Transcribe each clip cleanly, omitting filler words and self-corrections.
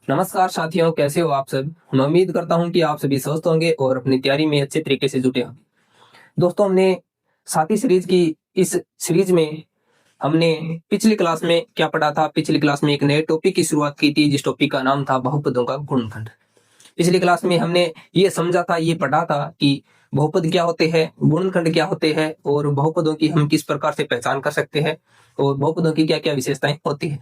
नमस्कार साथियों, कैसे हो आप सब। मैं उम्मीद करता हूं कि आप सभी स्वस्थ होंगे और अपनी तैयारी में अच्छे तरीके से जुटे होंगे। दोस्तों, हमने साथी सीरीज की इस सीरीज में हमने पिछली क्लास में क्या पढ़ा था। पिछली क्लास में एक नए टॉपिक की शुरुआत की थी, जिस टॉपिक का नाम था बहुपदों का गुणनखंड। पिछली क्लास में हमने ये समझा था, ये पढ़ा था कि बहुपद क्या होते हैं, गुणनखंड क्या होते हैं और बहुपदों की हम किस प्रकार से पहचान कर सकते हैं और बहुपदों की क्या क्या विशेषताएं होती है।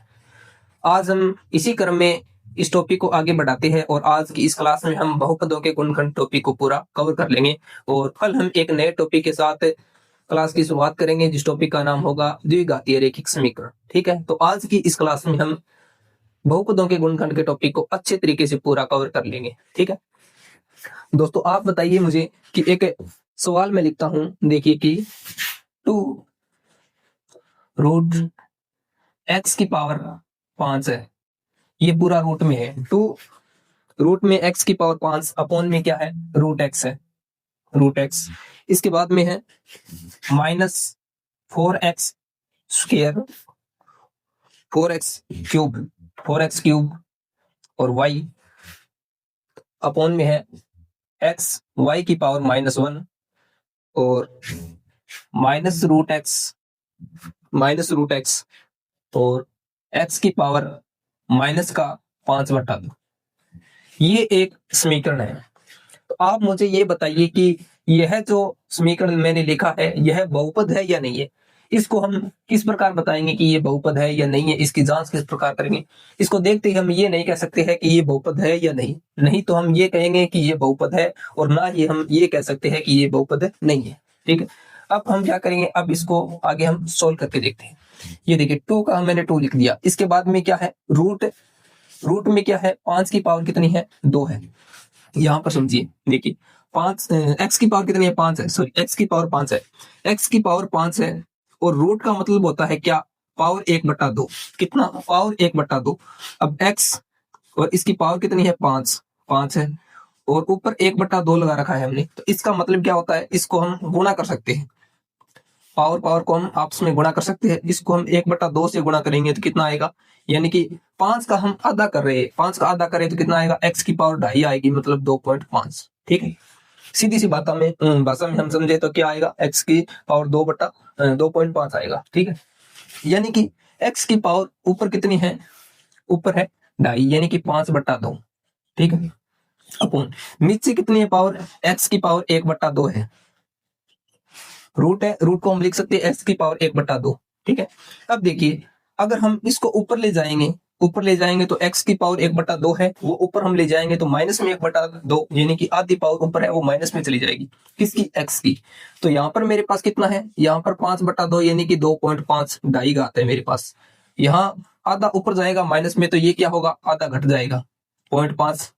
आज हम इसी क्रम में इस टॉपिक को आगे बढ़ाते हैं और आज की इस क्लास में हम बहुपदों के गुणनखंड टॉपिक को पूरा कवर कर लेंगे और कल हम एक नए टॉपिक के साथ क्लास की शुरुआत करेंगे, जिस टॉपिक का नाम होगा द्विघातीय रैखिक समीकरण। ठीक है, तो आज की इस क्लास में हम बहुपदों के गुणनखंड के टॉपिक को अच्छे तरीके से पूरा कवर कर लेंगे। ठीक है दोस्तों, आप बताइए मुझे कि एक सवाल में लिखता हूं, देखिए कि 2√x⁵ है। ये पूरा रूट में है। 2√x⁵ अपॉन में क्या है, √x है, √x। इसके बाद में है -4x², 4x³ और y अपॉन में है x⁴ और -√x और x⁵ ये एक समीकरण है। तो आप मुझे ये बताइए कि यह जो समीकरण मैंने लिखा है, यह बहुपद है या नहीं है। इसको हम किस प्रकार बताएंगे कि ये बहुपद है या नहीं है, इसकी जांच किस प्रकार करेंगे। इसको देखते ही हम ये नहीं कह सकते हैं कि ये बहुपद है या नहीं। नहीं तो हम ये कहेंगे कि ये बहुपद है और ना ही हम ये कह सकते हैं कि ये बहुपद नहीं है। ठीक है, अब हम क्या करेंगे, अब इसको आगे हम सोल्व करके देखते हैं। ये देखिए 2 का मैंने 2 लिख दिया। इसके बाद में क्या है, रूट में क्या है, 5 की पावर कितनी है, 2 है। यहां पर समझिए, देखिए 5 x की पावर कितनी है, 5 है। सॉरी, x की पावर 5 है, x की पावर 5 है और रूट का मतलब होता है क्या, पावर 1/2। कितना, पावर 1/2। अब x और इसकी पावर कितनी है, 5 है और ऊपर 1/2 लगा रखा है हमने। तो इसका मतलब क्या होता है, इसको हम गुणा कर सकते हैं। पावर को हम आपस में गुणा कर सकते हैं। इसको हम 1/2 से गुणा करेंगे तो कितना आएगा, यानी कि 5 का हम आधा कर रहे हैं, 5 का आधा करें तो कितना आएगा, x की पावर 2.5 आएगी, मतलब 2.5। ठीक है, सीधी सी भाषा में हम समझे तो क्या आएगा, x की पावर 2/2.5 आएगा। ठीक है, यानी कि x की पावर ऊपर कितनी है, ऊपर है 2.5, यानी कि 5/2। ठीक है, अपॉन नीचे कितनी है पावर, x की पावर 1/2 है। रूट है, रूट को हम लिख सकते हैं x की पावर 1/2। ठीक है, अब देखिए अगर हम इसको ऊपर ले जाएंगे तो x की पावर 1/2 है, वो ऊपर हम ले जाएंगे तो माइनस में 1/2, यानी कि आधी पावर ऊपर है वो माइनस में चली जाएगी, किसकी, x की। तो यहाँ पर मेरे पास कितना है, यहाँ पर 5/2 यानी कि 2.5, 2.5 घात है मेरे पास। यहाँ आधा ऊपर जाएगा माइनस में, तो ये क्या होगा, आधा घट जाएगा, 0.5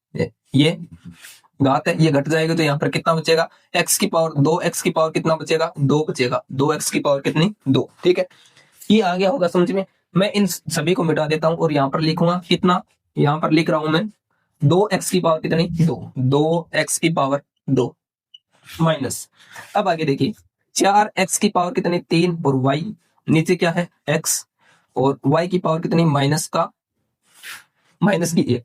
ये घात है, ये घट जाएगा तो यहाँ पर कितना बचेगा, x की पावर 2, x की पावर कितना बचेगा, 2 बचेगा, 2x की पावर कितनी, 2। ठीक है, ये आ गया होगा समझ में। मैं इन सभी को मिटा देता हूं और यहाँ पर लिखूंगा कितना, यहाँ पर लिख रहा हूं मैं 2x की पावर कितनी, 2x की पावर 2 माइनस। अब आगे देखिए 4x की पावर कितनी, 3 और y नीचे क्या है, x और y की पावर कितनी, माइनस की 1।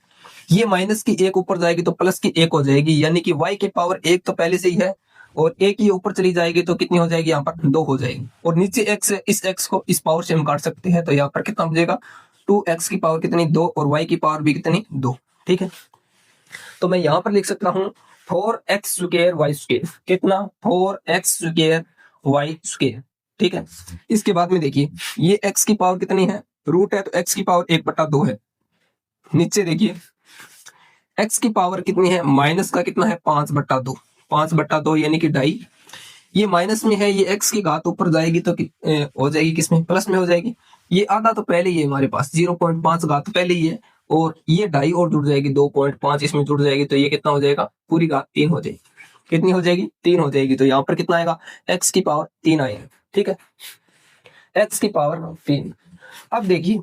ये माइनस की 1 ऊपर जाएगी तो प्लस की 1 हो जाएगी, यानी कि y की पावर 1 तो पहले से ही है और 1 ही ऊपर चली जाएगी तो कितनी हो जाएगी, यहाँ पर 2 हो जाएगी। और नीचे x है, इस x को इस पावर से हम काट सकते हैं, तो यहाँ पर कितना बचेगा, 2x की पावर कितनी, 2 और y की पावर भी कितनी, 2। ठीक है, तो मैं यहाँ पर लिख सकता हूँ 4x² कितना, 4x² ठीक है, इसके बाद में देखिए ये x की पावर कितनी है, रूट है तो x की पावर 1/2 है। नीचे देखिए x की पावर कितनी है, माइनस का कितना है, 5/2 यानी कि 2.5। ये माइनस में है, ये x की घात ऊपर जाएगी तो हो जाएगी किसमें, प्लस में हो जाएगी। ये आधा तो पहले ही है हमारे पास, 0.5 घात पहले ही है और ये 2.5 और जुड़ जाएगी, 2.5 इसमें जुड़ जाएगी तो ये कितना हो जाएगा, पूरी घात 3 हो जाएगी। कितनी हो जाएगी, 3 हो जाएगी। तो यहाँ पर कितना आएगा, x की पावर 3 आएगा। ठीक है, x की पावर 3। अब देखिए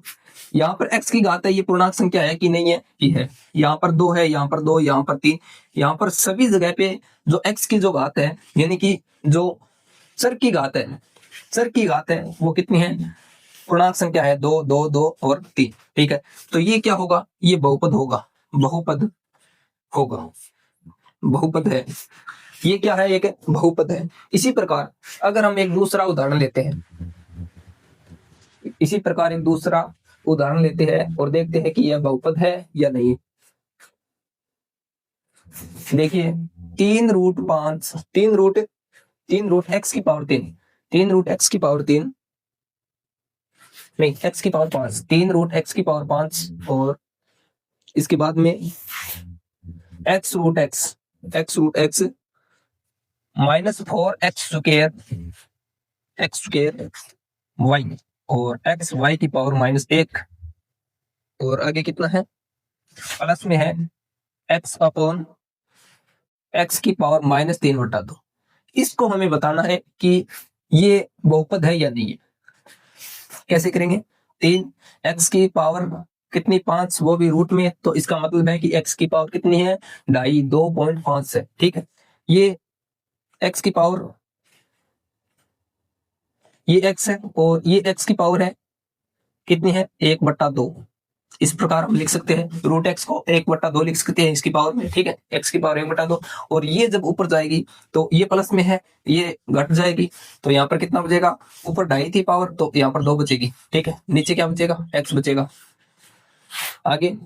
यहाँ पर x की घात है, ये पूर्णांक संख्या है कि नहीं है, कि है। यहाँ पर 2 है, यहाँ पर 2, यहाँ पर 3, यहाँ पर सभी जगह पे जो x की जो घात है, यानी कि जो चर की घात है वो कितनी है, पूर्णांक संख्या है 2, 2, 2 और 3। ठीक है, तो ये क्या होगा, ये बहुपद होगा। बहुपद होगा, बहुपद है। ये क्या है? एक बहुपद है। इसी प्रकार अगर हम एक दूसरा उदाहरण लेते हैं, इसी प्रकार एक दूसरा उदाहरण लेते हैं और देखते हैं कि यह बहुपद है या नहीं। देखिए 3√5, 3 रूट एक्स की पावर 3, 3 रूट एक्स की पावर 3 नहीं, एक्स की पावर 5, 3 रूट एक्स की पावर 5 और इसके बाद में x√x -4x² y और x y की पावर -1 और आगे कितना है? प्लस में है x की पावर -3/2। इसको हमें बताना है कि ये बहुपद है या नहीं है। कैसे करेंगे? 3x की पावर कितनी? 5, वो भी रूट में, तो इसका मतलब है कि x की पावर कितनी है? 2.5, 2.5 है। ठीक है, ये x की पावर, ये x है और ये x की पावर है कितनी है? 1/2। इस प्रकार हम लिख सकते हैं, रूट एक्स को 1/2 लिख सकते हैं इसकी पावर में। ठीक है, x की पावर 1/2 और ये जब ऊपर जाएगी तो ये प्लस में है, ये घट जाएगी, तो यहाँ पर कितना बचेगा? ऊपर 2.5 थी पावर, तो यहाँ पर 2 बचेगी। ठीक है, नीचे क्या बचेगा? x बचेगा। आगे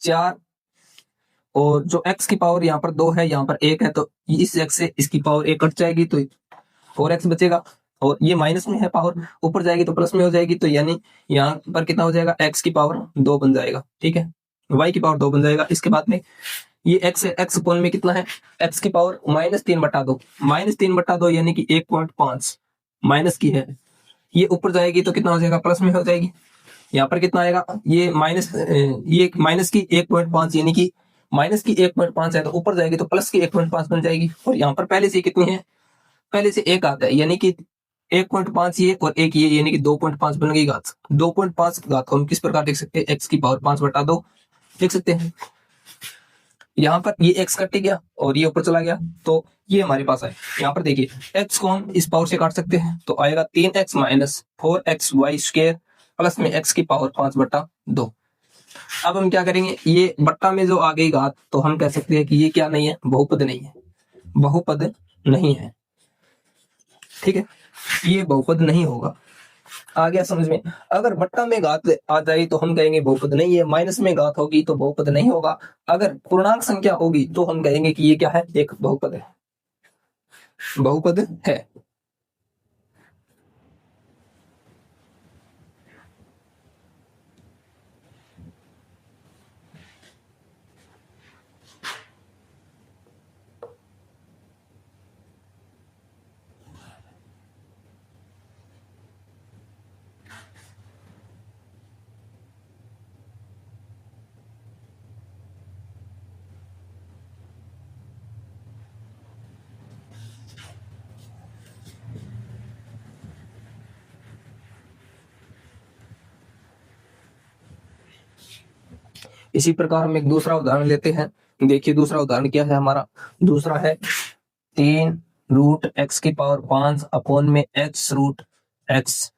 4 और जो x की पावर यहाँ पर 2 है, यहाँ पर 1 है, तो इस x से इसकी पावर 1 कट जाएगी तो 4x बचेगा और ये माइनस में है पावर, ऊपर जाएगी तो प्लस में हो जाएगी, तो यानी यहाँ पर कितना हो जाएगा? x की पावर 2 बन जाएगा। ठीक है, y की पावर 2 बन जाएगा। इसके बाद में ये x है, x अपॉन में कितना है? x की पावर -3/2, -3/2 यानी कि 1.5 माइनस की है, ये ऊपर जाएगी तो कितना हो जाएगा? प्लस में हो जाएगी। यहाँ पर कितना आएगा? ये माइनस की 1.5 यानी कि माइनस की 1.5 है, तो ऊपर जाएगी तो प्लस की 1.5 बन जाएगी। और यहाँ पर पहले से कितनी है? पहले से 1 आता है, यानी कि 1.5 ये और 1 ये, यानी कि 2.5 बन गई घात। 2.5 घात को हम किस प्रकार लिख सकते हैं? x की पावर 5/2 लिख सकते हैं। यहाँ पर ये x कट गया और ये ऊपर चला गया, तो ये हमारे पास है। यहाँ पर देखिए x को हम इस पावर से काट सकते हैं, तो आएगा 3x - 4xy² प्लस में x की पावर 5/2। अब हम क्या करेंगे? ये बट्टा में जो आ गई घात, तो हम कह सकते हैं कि ये क्या नहीं है? बहुपद नहीं है, बहुपद नहीं है। ठीक है, ये बहुपद नहीं होगा। आ गया समझ में? अगर बट्टा में घात आ जाए तो हम कहेंगे बहुपद नहीं है, माइनस में घात होगी तो बहुपद नहीं होगा, अगर पूर्णांक संख्या होगी तो हम कहेंगे कि ये क्या है? एक बहुपद है, बहुपद है। इसी प्रकार हम एक दूसरा उदाहरण लेते हैं। देखिए दूसरा उदाहरण क्या है हमारा? दूसरा है 3 रूट एक्स की पावर 5 अपॉन में x√x,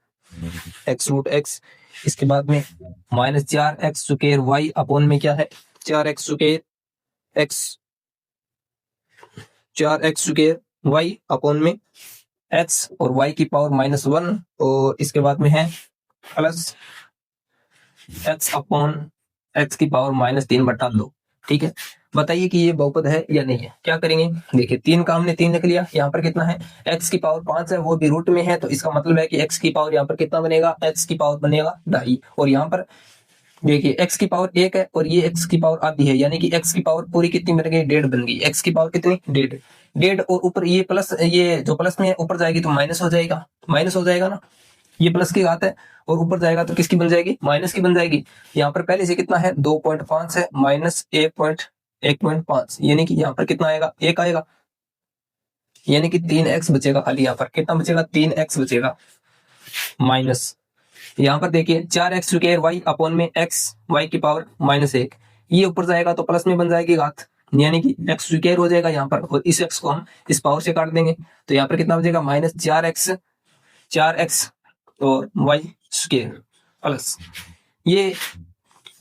इसके बाद में -4x² y अपॉन में क्या है? 4x² y अपॉन में x और y की पावर -1 और इसके बाद में है प्लस x अपॉन x की पावर -3/2। ठीक है, बताइए कि ये बहुपद है या नहीं है। क्या करेंगे? देखिए 3 का हमने 3 लिख लिया, यहाँ पर कितना है? x की पावर 5 है, वो भी रूट में है, तो इसका मतलब है कि x की पावर यहाँ पर कितना बनेगा? x की पावर बनेगा 2.5 और यहाँ पर देखिए x की पावर 1 है और ये x की पावर आधी है, यानी कि x की पावर पूरी कितनी बन गई? 1.5 बन गई। x की पावर कितनी? 1.5 और ऊपर ये प्लस, ये जो प्लस में है ऊपर जाएगी तो माइनस हो जाएगा, माइनस हो जाएगा ना, ये प्लस की घात है और ऊपर जाएगा तो किसकी बन जाएगी? माइनस की बन जाएगी। यहाँ पर पहले से कितना है? 2.5 है, -1.5 यानी कि यहाँ पर कितना आएगा? 1 आएगा, यानी कि 3x बचेगा खाली। यहाँ पर कितना बचेगा? 3x बचेगा माइनस। यहाँ पर देखिए 4x² y अपॉन में x y की पावर -1, ये ऊपर जाएगा तो प्लस में बन जाएगी घात, यानी कि x² हो जाएगा यहाँ पर, और इस x को हम इस पावर से काट देंगे, तो यहाँ पर कितना बचेगा? -4x और y² प्लस ये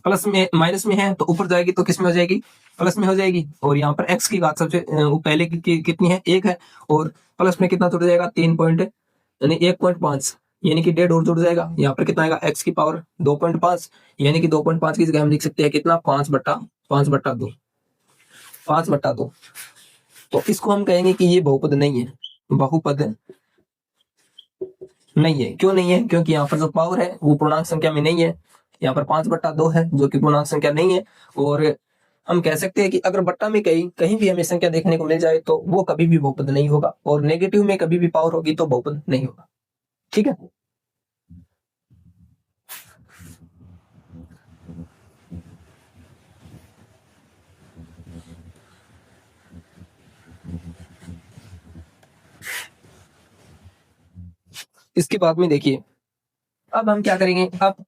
प्लस में माइनस में है तो ऊपर जाएगी तो किस में हो जाएगी, प्लस में हो जाएगी। और यहाँ पर x की घात सबसे पहले की कितनी है, 1 है, और प्लस में कितना जुड़ जाएगा, 3 पॉइंट यानी 1.5, यानी कि 1.5 और जुड़ जाएगा। यहाँ पर कितना आएगा, x की पावर 2.5, यानी कि 2.5 की जगह हम लिख सकते हैं कितना, 5/2, 5/2। तो इसको हम कहेंगे कि ये बहुपद नहीं है, बहुपद नहीं है। क्यों नहीं है, क्योंकि यहाँ पर जो पावर है वो पूर्णांक संख्या में नहीं है। यहाँ पर 5/2 है जो कि पूर्णांक संख्या नहीं है। और हम कह सकते हैं कि अगर बट्टा में कहीं कहीं भी हमें संख्या देखने को मिल जाए तो वो कभी भी बहुपद नहीं होगा, और नेगेटिव में कभी भी पावर होगी तो बहुपद नहीं होगा। ठीक है। इसके बाद में देखिए, अब हम क्या करेंगे, अब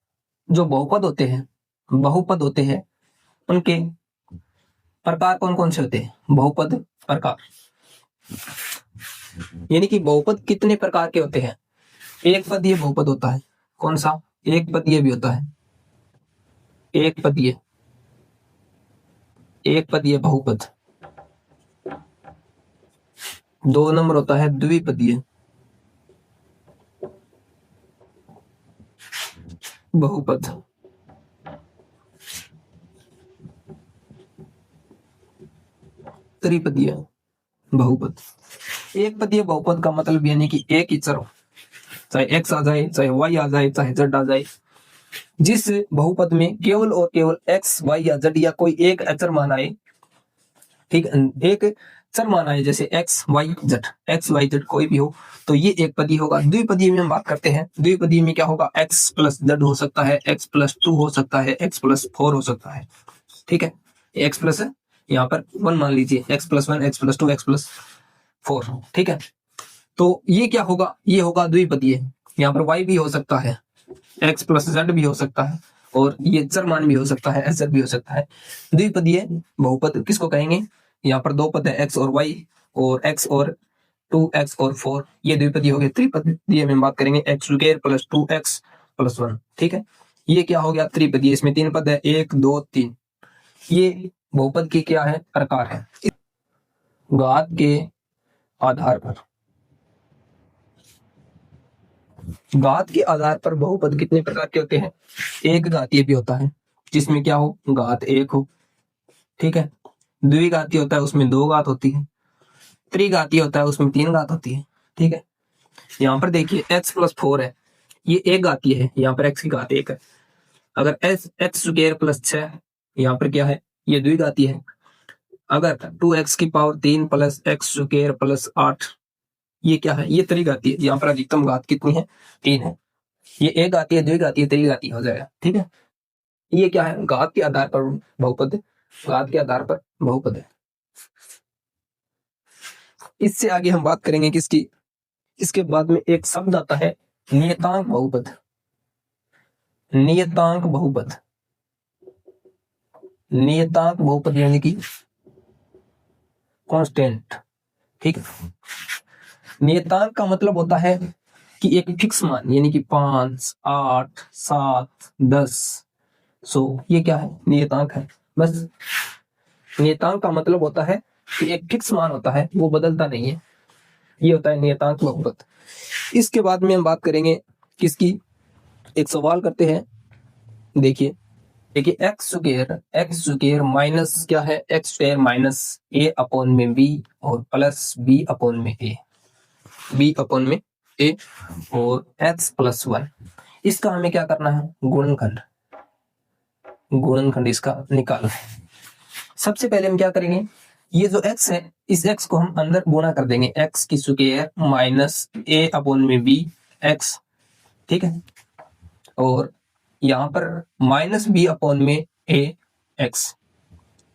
जो बहुपद होते हैं उनके प्रकार कौन कौन से होते हैं, बहुपद प्रकार, यानी कि बहुपद कितने प्रकार के होते हैं। एक पदीय बहुपद होता है, कौन सा, एक पदीय भी होता है, एक पदीय बहुपद। 2 नंबर होता है द्विपदीय बहुपद। त्रिपदीय बहुपद। एक पदीय बहुपद का मतलब यानी कि एक ही चर हो, चाहे x आ जाए, चाहे y आ जाए, चाहे z आ जाए, जिस बहुपद में केवल और केवल x, y या z या कोई एक अचर मान आए, ठीक है, एक चर मान आए, जैसे x y z कोई भी हो, तो ये एक पदी होगा। द्विपदीय में हम बात करते हैं, द्विपदीय में क्या होगा, x प्लस z हो सकता है, x प्लस 2 हो सकता है, x प्लस 4 हो सकता है। ठीक है, x प्लस यहाँ पर 1 मान लीजिए, x plus 1, x plus 2, x plus 4। ठीक है, तो ये क्या होगा, ये होगा द्विपदीय। यहाँ पर y भी हो सकता है, x प्लस z भी हो सकता है, और ये चर मान भी हो सकता है, एस भी हो सकता है। द्विपदीय बहुपद किसको कहेंगे, यहाँ पर 2 पद है, x और y, और x और 2x और 4, ये द्विपदीय हो गए। त्रिपदीय में बात करेंगे x² प्लस 2x प्लस 1। ठीक है, ये क्या हो गया, त्रिपदीय। इसमें 3 पद है, 1 2 3। ये बहुपद की क्या है, प्रकार है। घात के आधार पर, घात के आधार पर बहुपद कितने प्रकार के होते हैं। एक घातीय भी होता है जिसमें क्या हो, घात 1 हो। ठीक है, द्विघातीय होता है उसमें 2 घात होती है, त्रिघातीय होता है उसमें 3 घात होती है। ठीक है, यहाँ पर देखिए x प्लस 4 है, ये एक घातीय है, यहाँ पर x की घात 1 है। अगर x² प्लस 6, यहाँ पर क्या है, ये द्विघातीय है। अगर 2x की पावर 3 प्लस x² प्लस 8, ये क्या है, ये त्रिघातीय। यहाँ पर अधिकतम घात कितनी है, 3 है। ये एक घातीय, द्विघातीय, त्रिघातीय हो जाएगा। ठीक है, ये क्या है, घात के आधार पर बहुपद, घात के आधार पर बहुपद है। इससे आगे हम बात करेंगे किसकी, इसके बाद में एक शब्द आता है नियतांक बहुपद। नियतांक बहुपद, नियतांक बहुपद यानी कि कांस्टेंट। ठीक है, नियतांक का मतलब होता है कि एक फिक्स मान, यानी कि 5, 8, 7, 10, 100, ये क्या है, नियतांक है। बस नियतांक का मतलब होता है कि एक फिक्स मान होता है, वो बदलता नहीं है, ये होता है नियतांक बहुपद। इसके बाद में हम बात करेंगे किसकी, एक सवाल करते हैं। देखिए x² माइनस क्या है, x² माइनस a अपॉन में b और प्लस b अपॉन में a, b अपॉन में a और x प्लस 1, इसका हमें क्या करना है, गुणनखंड, गुणनखंड इसका निकालना है। सबसे पहले हम क्या करेंगे, ये जो x है, इस x को हम अंदर गुणा कर देंगे, x की स्क्वायर माइनस a अपॉन में b x। ठीक है, और यहाँ पर माइनस b अपॉन में a x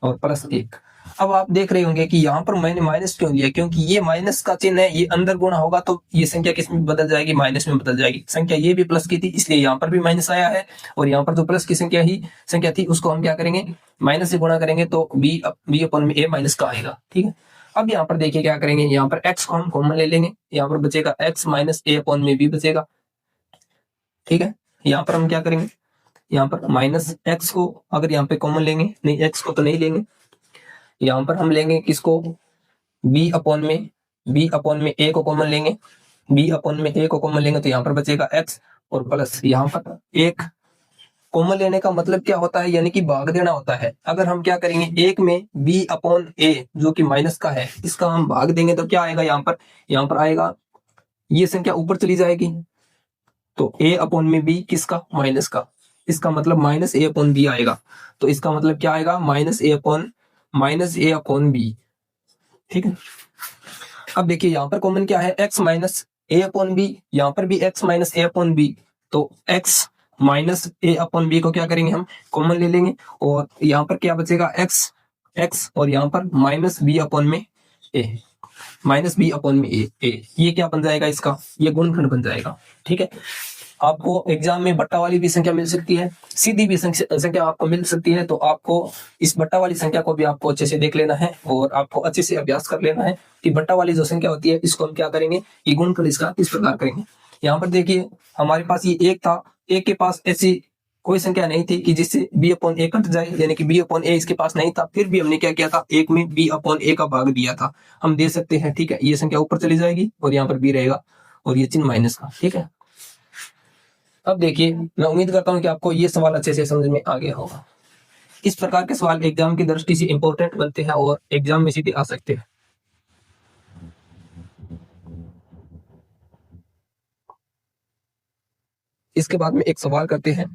और प्लस 1। अब आप देख रहे होंगे कि यहाँ पर मैंने माइनस क्यों लिया, क्योंकि ये माइनस का चिन्ह है, ये अंदर गुणा होगा तो ये संख्या किस में बदल जाएगी, माइनस में बदल जाएगी। संख्या ये भी प्लस की थी इसलिए यहाँ पर भी माइनस आया है, और यहाँ पर जो प्लस की संख्या थी उसको हम क्या करेंगे, माइनस से गुणा करेंगे तो b अपॉन में a माइनस का आएगा। ठीक है, अब यहाँ पर देखिए क्या करेंगे, यहाँ पर x को हम कॉमन ले लेंगे, यहाँ पर बचेगा x माइनस a अपॉन में b बचेगा। ठीक है, यहाँ पर हम क्या करेंगे, यहाँ पर माइनस एक्स को अगर यहाँ पे कॉमन लेंगे, नहीं एक्स को तो नहीं लेंगे, यहाँ पर हम लेंगे किसको, बी अपॉन में ए को कॉमन लेंगे, बी अपॉन में ए को कॉमन लेंगे तो यहाँ पर बचेगा एक्स और प्लस यहाँ पर एक कॉमन लेने का मतलब क्या होता है, यानी कि भाग देना होता है। अगर हम क्या करेंगे, एक में बी अपॉन ए जो कि माइनस का है इसका हम भाग देंगे तो क्या आएगा, यहाँ पर आएगा ये संख्या ऊपर चली जाएगी तो ए अपॉन में बी किसका, माइनस का, इसका मतलब माइनस ए अपॉन बी आएगा। तो इसका मतलब क्या आएगा, माइनस ए अपॉन बी। ठीक है, अब देखिए यहाँ पर कॉमन क्या है, x माइनस ए अपॉन बी, यहाँ पर भी x माइनस ए अपॉन बी, तो x माइनस ए अपॉन बी को क्या करेंगे, हम कॉमन ले लेंगे और यहाँ पर क्या बचेगा, x और यहाँ पर माइनस बी अपॉन में ए, ये क्या बन जाएगा, इसका ये गुणनखंड बन जाएगा। ठीक है, आपको एग्जाम में बट्टा वाली भी संख्या मिल सकती है, सीधी भी संख्या आपको मिल सकती है, तो आपको इस बट्टा वाली संख्या को भी आपको अच्छे से देख लेना है और आपको अच्छे से अभ्यास कर लेना है कि बट्टा वाली जो संख्या होती है इसको हम क्या करेंगे, ये गुणनखंड इसका किस प्रकार करेंगे। यहाँ पर देखिए हमारे पास ये एक था, एक के पास ऐसी कोई संख्या नहीं थी कि जिससे बी अपॉन ए कट जाए, यानी कि बी अपॉन ए इसके पास नहीं था, फिर भी हमने क्या किया था, एक में बी अपॉन ए का भाग दिया था, हम दे सकते हैं। ठीक है, ये संख्या ऊपर चली जाएगी और यहाँ पर बी रहेगा और ये चिन्ह माइनस का। ठीक है, अब देखिए मैं उम्मीद करता हूं कि आपको ये सवाल अच्छे से समझ में आ गया होगा। इस प्रकार के सवाल एग्जाम की दृष्टि से इंपॉर्टेंट बनते हैं और एग्जाम में सीधे आ सकते हैं। इसके बाद में एक सवाल करते हैं,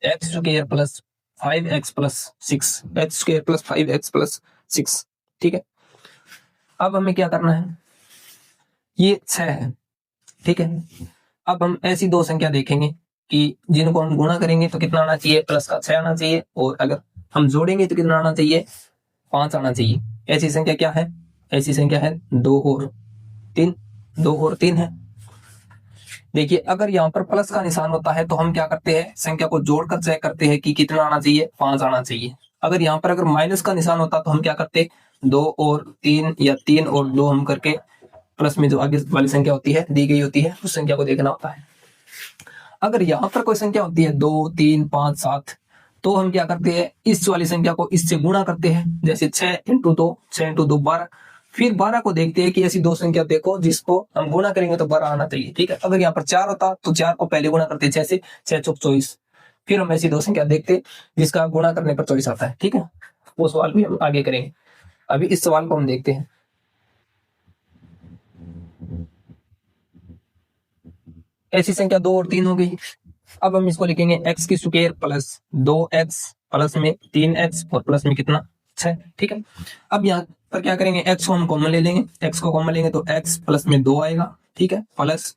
x square plus 5x plus 6, x square plus 5x plus 6। ठीक है, अब हमें क्या करना है, ये 6 है। ठीक है, अब हम ऐसी दो संख्या देखेंगे कि जिनको हम गुणा करेंगे तो कितना आना चाहिए, प्लस का 6 आना चाहिए, और अगर हम जोड़ेंगे तो कितना आना चाहिए, 5 आना चाहिए। ऐसी संख्या क्या है, ऐसी संख्या है 2 और 3 है। देखिए अगर यहाँ पर प्लस का निशान होता है तो हम क्या करते हैं, संख्या को जोड़कर चेक करते हैं कि कितना आना चाहिए, 5 आना चाहिए। अगर यहाँ पर अगर माइनस का निशान होता तो हम क्या करते, 2 और 3 या 3 और 2 हम करके प्लस में जो आगे वाली संख्या होती है दी गई होती है उस संख्या को देखना होता है। अगर यहाँ पर कोई संख्या होती है 2, 3, 5, 7, तो हम क्या करते हैं, इस वाली संख्या को इससे गुणा करते हैं, जैसे 6 इंटू 2, 12, फिर 12 को देखते हैं कि ऐसी दो संख्या देखो जिसको हम गुणा करेंगे तो 12 आना चाहिए। ठीक है, अगर यहाँ पर 4 होता तो 4 को पहले गुणा करते 6 से, 6 चौक 24, फिर हम ऐसी दो संख्या देखते जिसका गुणा करने पर 24 आता है। ठीक है, वो सवाल भी हम आगे करेंगे, अभी इस सवाल को हम देखते हैं। ऐसी संख्या 2 और 3 हो गई। अब हम इसको लिखेंगे x की स्क्वायर प्लस 2x प्लस में 3x और प्लस में कितना, 6। ठीक है, अब यहाँ पर क्या करेंगे, x को हम कॉमन ले लेंगे, x को कॉमन लेंगे तो x प्लस में 2 आएगा। ठीक है, प्लस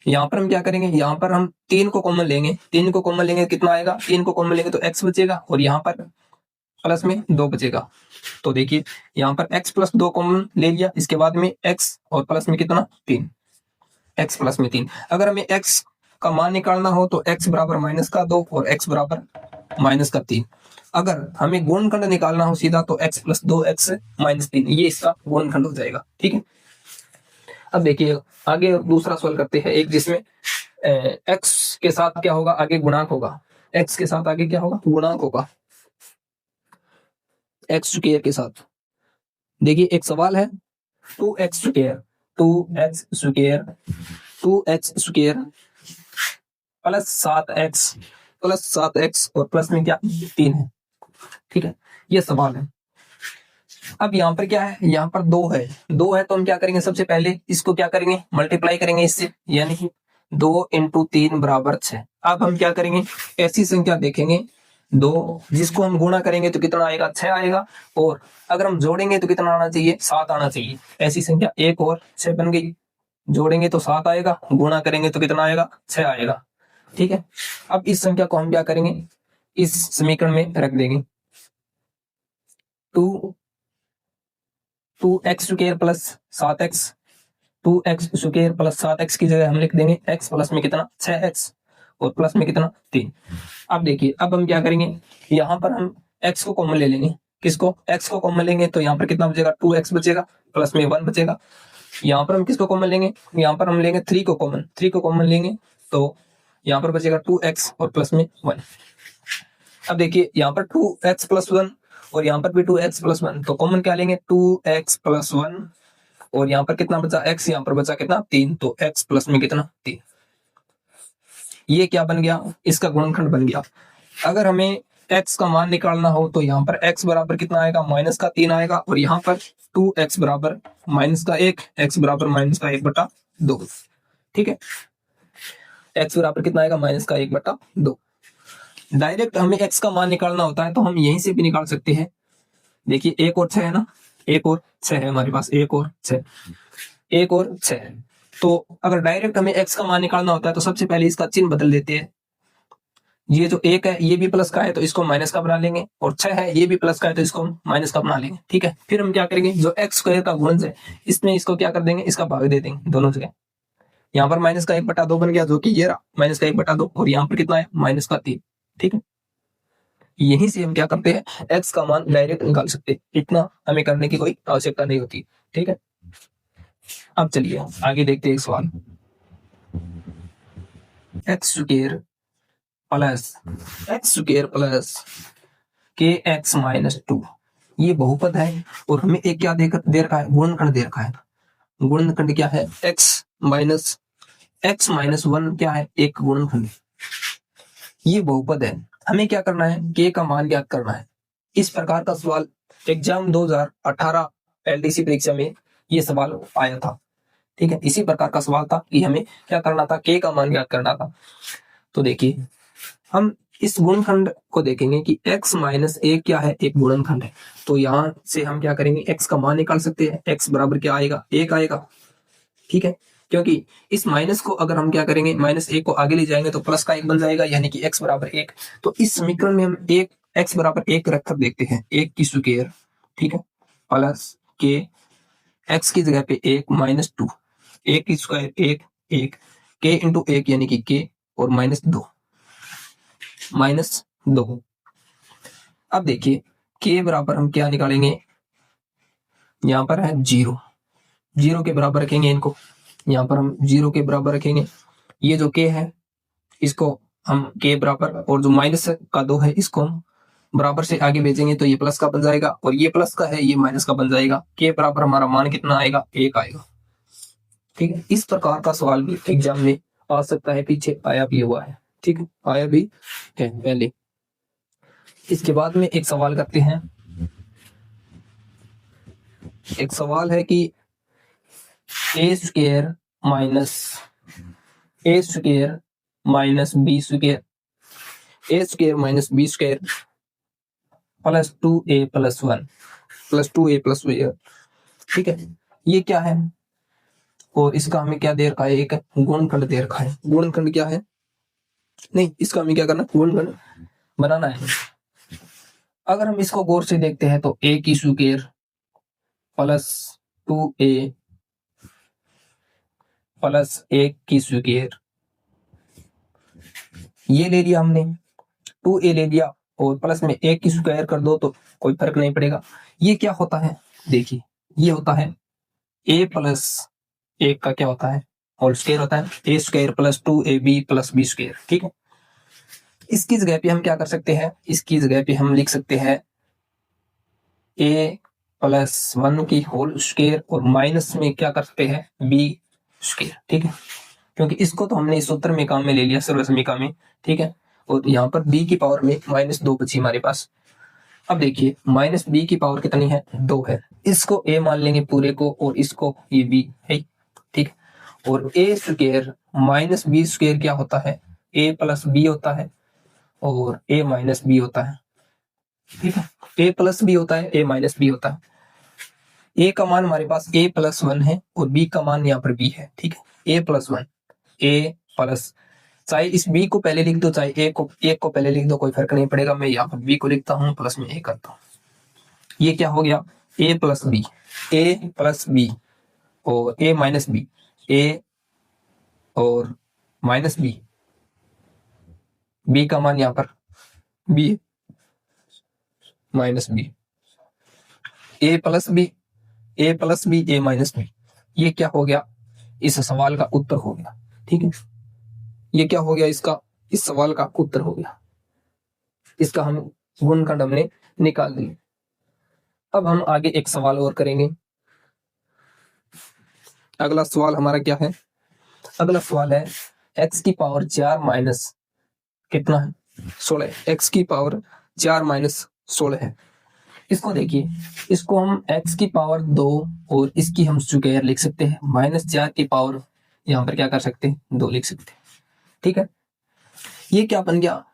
यहाँ पर हम क्या करेंगे, यहाँ पर हम 3 को कॉमन लेंगे, 3 को कॉमन लेंगे कितना आएगा, 3 को कॉमन लेंगे तो x बचेगा और यहाँ पर प्लस में 2 बचेगा। तो देखिए यहाँ पर x प्लस 2 कॉमन ले लिया, इसके बाद में x और प्लस में कितना, 3, x प्लस में 3। अगर हमें x का मान निकालना हो तो x बराबर माइनस का 2 और x बराबर माइनस का 3। अगर हमें गुणनखंड निकालना हो सीधा तो x प्लस 2x माइनस 3, ये इसका गुणनखंड हो जाएगा। ठीक है, अब देखिए आगे दूसरा सवाल करते हैं, एक जिसमें x के साथ क्या होगा, आगे गुणांक होगा, x के साथ आगे क्या होगा, गुणांक होगा, x स्क्वायर के साथ। देखिए एक सवाल है 2x स्क्वायर प्लस 7x और प्लस में क्या 3 है। ठीक है, ये सवाल है। अब यहाँ पर क्या है, यहाँ पर 2 है तो हम क्या करेंगे, सबसे पहले इसको क्या करेंगे, मल्टीप्लाई करेंगे इससे, यानी कि 2 इंटू 3 बराबर 6। अब हम क्या करेंगे, ऐसी संख्या देखेंगे 2 जिसको हम गुणा करेंगे तो कितना आएगा, 6 आएगा, और अगर हम जोड़ेंगे तो कितना आना चाहिए, 7 आना चाहिए। ऐसी संख्या 1 और 6 बन गई, जोड़ेंगे तो 7 आएगा, गुणा करेंगे तो कितना आएगा, 6 आएगा। ठीक है, अब इस संख्या को हम क्या करेंगे, इस समीकरण में रख देंगे, 2x square plus 7x, 2x square plus 7x की जगह हम लिख देंगे x प्लस में कितना, 6x और प्लस में कितना, 3। अब देखिए अब हम क्या करेंगे, यहाँ पर हम x को कॉमन ले लेंगे, किसको, x को कॉमन लेंगे तो यहाँ पर कितना बचेगा, 2x बचेगा, प्लस में 1 बचेगा। यहाँ पर हम किसको कॉमन लेंगे, यहाँ पर हम लेंगे 3 को कॉमन लेंगे तो यहाँ पर बचेगा 2x और प्लस में 1। अब देखिए यहाँ पर 2x प्लस 1 और यहाँ पर भी 2x प्लस 1, तो कॉमन क्या लेंगे 2x प्लस 1 और यहाँ पर कितना बचा x, यहाँ पर बचा कितना 3, तो x प्लस में कितना 3। ये क्या बन गया, इसका गुणनखंड बन गया। अगर हमें x का मान निकालना हो तो यहाँ पर x बराबर कितना आएगा, माइनस का 3 आएगा और यहाँ पर 2x बराबर माइनस का 1, x बराबर माइनस का 1/2। ठीक है, x बराबर कितना आएगा, माइनस का 1/2। डायरेक्ट हमें x का मान निकालना होता है तो हम यहीं से भी निकाल सकते हैं। देखिए 1 और 6 है ना, 1 और 6 है हमारे पास, 1 और 6, 1 और 6 है। तो अगर डायरेक्ट हमें x का मान निकालना होता है तो सबसे पहले इसका चिन्ह बदल देते हैं। ये जो 1 है ये भी प्लस का है तो इसको माइनस का बना लेंगे, और 6 है ये भी प्लस का है तो इसको माइनस का बना लेंगे। ठीक है, फिर हम क्या करेंगे, जो x स्क्वायर का गुणज है इसमें इसको क्या कर देंगे, इसका भाग दे देंगे दोनों जगह। यहाँ पर माइनस का 1/2 बन गया, जो कि ये रहा माइनस का 1/2, और यहाँ पर कितना है, माइनस का 3। ठीक है, यहीं से हम क्या करते हैं, x का मान डायरेक्ट निकाल सकते हैं, इतना हमें करने की कोई आवश्यकता नहीं होती। ठीक है, अब चलिए आगे देखते हैं सवाल। एक्स स्क्वायर प्लस के एक्स माइनस 2, ये बहुपद है और हमें एक क्या दे रखा है, गुणनखंड दे रखा है। गुणनखंड क्या है, x माइनस 1 क्या है, एक गुणनखंड। ये बहुपद है, हमें क्या करना है, k का मान ज्ञात करना है। इस प्रकार का सवाल एग्जाम 2018 एलडीसी परीक्षा में ये सवाल आया था। ठीक है, इसी प्रकार का सवाल था कि हमें क्या करना था, k का मान ज्ञात करना था। तो देखिए हम इस गुणनखंड को देखेंगे कि x माइनस 1 क्या है, एक गुणनखंड है। तो यहां से हम क्या करेंगे, x का मान निकाल सकते हैं। x बराबर क्या आएगा, 1 आएगा। ठीक है, क्योंकि इस माइनस को अगर हम क्या करेंगे, माइनस 1 को आगे ले जाएंगे तो प्लस का 1 बन जाएगा, यानी कि x बराबर 1। तो इस समीकरण में हम x बराबर 1 रखकर देखते हैं, 1 की स्क्वायर, ठीक है, प्लस के x की जगह पे 1 माइनस 2, 1 की स्क्वायर 1, 1 k इंटू 1 यानी कि k और माइनस 2। अब देखिए k बराबर हम क्या निकालेंगे, यहां पर है 0, 0 के बराबर रखेंगे इनको, यहां पर हम 0 के बराबर रखेंगे। ये जो k है इसको हम k बराबर, और जो माइनस का 2 है इसको हम बराबर से आगे भेजेंगे तो ये प्लस का बन जाएगा, और ये प्लस का है ये माइनस का बन जाएगा। k बराबर हमारा मान कितना आएगा, 1 आएगा। ठीक है, इस प्रकार का सवाल भी एग्जाम में आ सकता है, पीछे आया भी हुआ है। ठीक है, आया भी है पहले। इसके बाद में एक सवाल करते हैं। एक सवाल है कि A square minus B square, A square minus B square plus 2a plus 1 plus 2a plus 1। ठीक है, ये क्या है, और इसका हमें क्या दे रखा है, एक गुणनखंड दे रखा है। गुणनखंड क्या है, नहीं इसका हमें क्या करना, गुणनखंड बनाना है। अगर हम इसको गौर से देखते हैं तो a की स्क्वायर प्लस 2a प्लस 1 की स्क्वायर, ये ले लिया हमने, 2a ले लिया और प्लस में 1 की स्क्वायर कर दो तो कोई फर्क नहीं पड़ेगा। ये क्या होता है, देखिए ये होता है a प्लस 1 का क्या होता है, होल स्क्वायर होता है, a square plus 2ab plus b square. ठीक है, इसकी जगह पे हम क्या कर सकते हैं, इसकी जगह पे हम लिख सकते हैं a प्लस 1 की होल स्क्वायर और माइनस में क्या कर सकते हैं, b स्क्वायर। ठीक है, क्योंकि इसको तो हमने इस सूत्र में काम में ले लिया, सर्व समीकरण में। ठीक है, और यहाँ पर b की पावर में माइनस 2 बची हमारे पास। अब देखिए माइनस b की पावर कितनी है, 2 है। इसको a मान लेंगे पूरे को और इसको ये b है। ठीक, और a square minus b square क्या होता है, a प्लस b होता है और a माइनस b होता है। ठीक है, a प्लस b होता है, a माइनस b होता है। a का मान हमारे पास a प्लस 1 है और b का मान यहाँ पर b है। ठीक है, a प्लस 1, a प्लस, चाहे इस b को पहले लिख दो चाहे a को पहले लिख दो, कोई फर्क नहीं पड़ेगा। मैं यहाँ पर b को लिखता हूँ, प्लस में a करता हूँ। ये क्या हो गया, a plus b, a plus b और a माइनस b, a और माइनस b, b का मान यहाँ पर b minus b, a plus b, a plus b, a minus b। ये क्या हो गया, इस सवाल का उत्तर हो गया। ठीक है, ये क्या हो गया, इसका इस सवाल का उत्तर हो गया। इसका हम गुणनखंड हमने निकाल दिए। अब हम आगे एक सवाल और करेंगे। अगला सवाल हमारा क्या है? अगला सवाल है x की पावर 4 माइनस कितना है? 16। x की पावर 4 माइनस 16 है। इसको देखिए, इसको हम x की पावर 2 और इसकी हम स्क्वायर लिख सकते हैं, -4 की पावर यहाँ पर क्या कर सकते हैं, 2 लिख सकते हैं। ठीक है, ये क्या बन गया,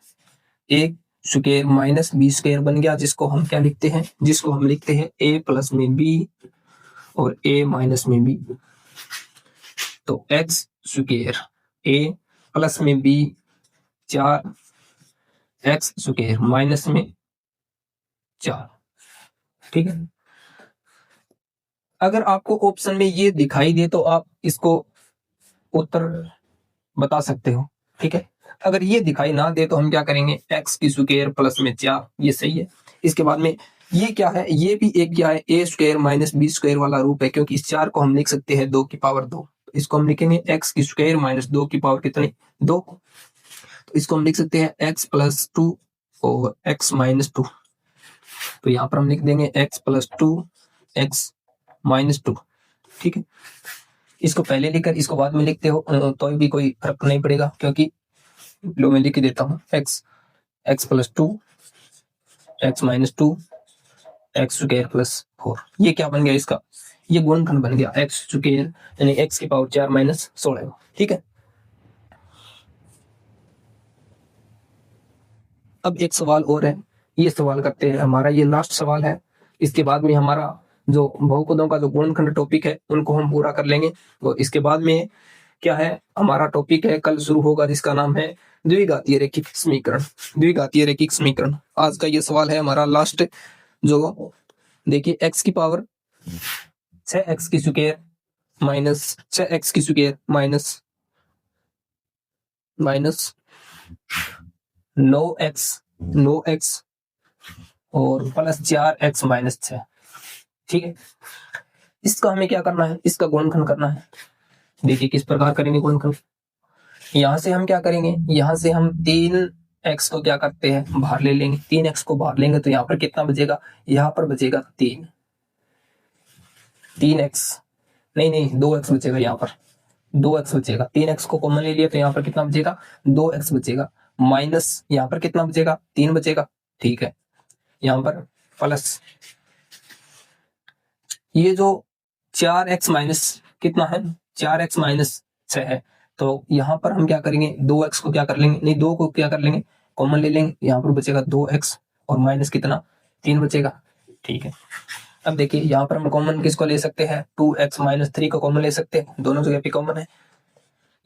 एक स्क्वायर माइनस बी स्क्वायर बन गया, जिसको हम क्या लिखते हैं, जिसको हम लिखते हैं a प्लस में b और a माइनस में b। तो x स्क्वायर a प्लस में b 4 x स्क्वायर माइनस में 4। ठीक है, अगर आपको ऑप्शन में ये दिखाई दे तो आप इसको उत्तर बता सकते हो। ठीक है, अगर ये दिखाई ना दे तो हम क्या करेंगे, x की स्क्वायर प्लस में 4, ये सही है। इसके बाद में ये क्या है, ये भी एक क्या है, a square minus B square वाला रूप है, क्योंकि इस 4 को हम लिख सकते हैं 2 की पावर 2। तो इसको हम लिखेंगे x की स्क्वायर माइनस 2 की पावर कितनी, 2। तो इसको हम लिख सकते हैं x प्लस 2 और x माइनस 2। तो यहाँ पर हम लिख देंगे x प्लस 2 x माइनस 2। ठीक है, इसको पहले लिखकर इसको बाद में लिखते हो तो भी कोई फर्क नहीं पड़ेगा, क्योंकि लो मैं लिख देता हूँ x plus 2 x minus 2 x square plus 4। ये क्या बन गया, इसका ये गुणनखंड बन गया x स्क्वायर यानी x की पावर 4 माइनस 16। ठीक है, अब एक सवाल और है, ये सवाल करते हैं, हमारा ये लास्ट सवाल है। इसके बाद में हमारा जो बहुपदों का जो गुणनखंड टॉपिक है उनको हम पूरा कर लेंगे। तो इसके बाद में क्या है, हमारा टॉपिक है कल शुरू होगा, जिसका नाम है द्विघातीय रैखिक समीकरण। द्विघातीय रैखिक समीकरण आज का ये सवाल है हमारा लास्ट। जो देखिए x की पावर 6x की स्क्वायर माइनस 6x की स्क्वायर माइनस 9x और प्लस 4x माइनस 6। ठीक है, इसका हमें क्या करना है, इसका गुणनखंड करना है। देखिए किस प्रकार करेंगे गुणनखंड। यहां से हम क्या करेंगे, यहां से हम 3x को क्या करते हैं, बाहर ले लेंगे। 3x को बाहर लेंगे तो यहाँ पर कितना बचेगा, यहाँ पर बचेगा 3x नहीं 2x बचेगा, यहाँ पर 2x बचेगा। 3x को कॉमन ले लिया तो यहाँ पर कितना बचेगा, 2x बचेगा, माइनस यहाँ पर कितना बचेगा, 3 बचेगा। ठीक है, यहाँ पर प्लस ये जो 4x माइनस कितना है, 4x माइनस 6 है। तो यहाँ पर हम क्या करेंगे, 2x को क्या कर लेंगे, नहीं 2 को क्या कर लेंगे, कॉमन ले लेंगे। यहाँ पर बचेगा 2x और माइनस कितना, 3 बचेगा। ठीक है, अब देखिए यहाँ पर हम कॉमन किसको ले सकते हैं, 2x माइनस 3 को कॉमन ले सकते हैं, दोनों जगह पे कॉमन है।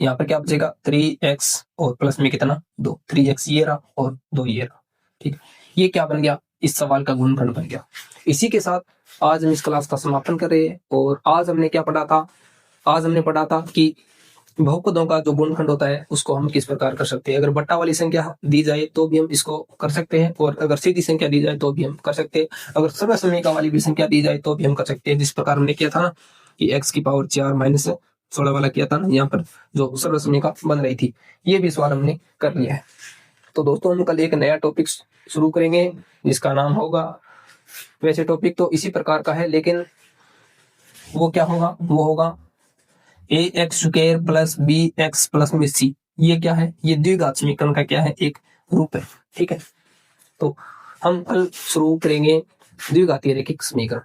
यहाँ पर क्या बचेगा, 3x और प्लस में कितना, 2। 3x ये रहा और 2 ये रहा। ठीक है, ये क्या बन गया, इस सवाल का गुणनखंड बन गया। इसी के साथ आज हम इस क्लास का समापन कर रहे हैं। और आज हमने क्या पढ़ा था, आज हमने पढ़ा था कि बहुपदों का जो गुणनखंड होता है उसको हम किस प्रकार कर सकते हैं। अगर बट्टा वाली संख्या दी जाए तो भी हम इसको कर सकते हैं, और अगर सीधी संख्या दी जाए तो भी हम कर सकते हैं, अगर सर्व समीका वाली भी संख्या दी जाए तो भी हम कर सकते हैं। जिस प्रकार हमने किया था ना कि x की पावर 4 माइनस 16 वाला किया था ना, यहाँ पर जो सर्व समीका बन रही थी, ये भी सवाल हमने कर लिया है। तो दोस्तों हम कल एक नया टॉपिक शुरू करेंगे जिसका नाम होगा, वैसे टॉपिक तो इसी प्रकार का है लेकिन वो क्या होगा, वो होगा ax square plus bx plus में c। ये क्या है, ये द्विघात समीकरण का क्या है, एक रूप है। ठीक है, तो हम कल शुरू करेंगे द्विघातीय रैखिक समीकरण।